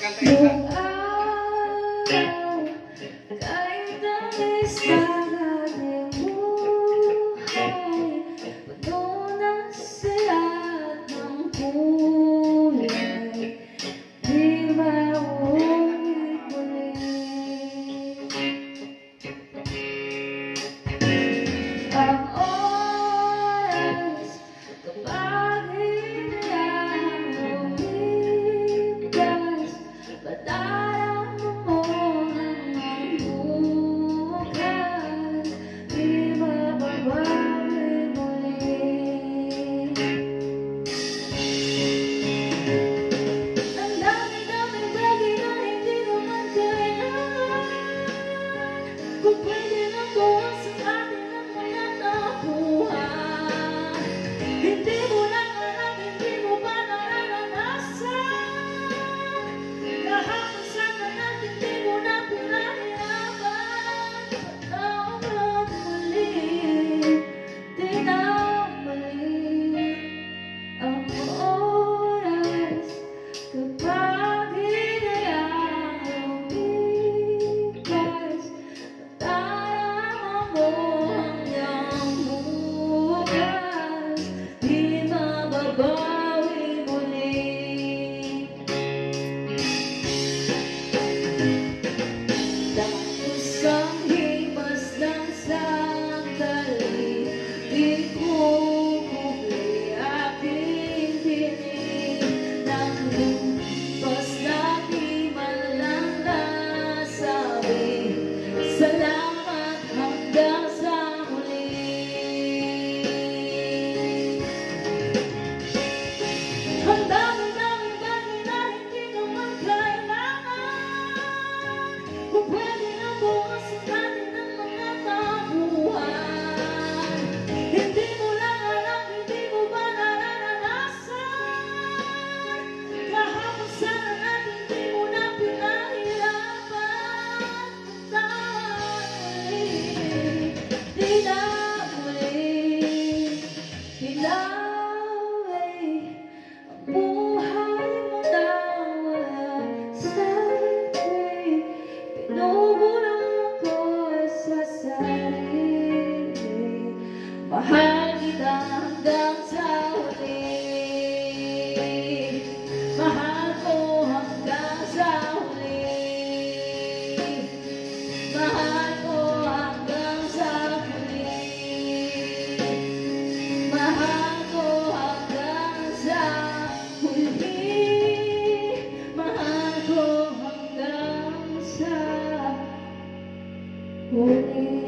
Yung araw kahit ang listahan ng buhay, puno na sa lahat ng kulay, di mauulit muli. Ang oras kapag hinayang lumipas, padarama mo hanggang bukas, di mababawi muli. Ang dami-daming bagay na hindi naman kailangan, kung pwede lang bawasan atin ang mga tapuhan. Hindi mo lang alam, hindi mo ba nararanasan, kahapon sana natin di mo na pinahirapan. Patawag muli, di na mali ang oras kapag hinayang lumipas, padarama mo hanggang bukas, di mababawi muli. Tapos ang himas ng sandali, di ko kubli aking tinig, nang lumpas na di man lang nasabi, salamat hanggang sa muli. Ang dami-daming bagay na hindi naman kailangan, kung pwede na bawasan natin ang mga tabuhan. Hindi mo lang alam, hindi mo ba nararanasan, kahapon sana natin di mo na pinahirapan. Patawag muli, di na muli, pinawi ang buhay mo na walang sabi. Pinubulong ko sa sarili, mahal kita hanggang sa huli, mahal ko hanggang sa huli, mahal ko hanggang sa huli, mahal ko hanggang sa huli, mahal ko hanggang sa huli.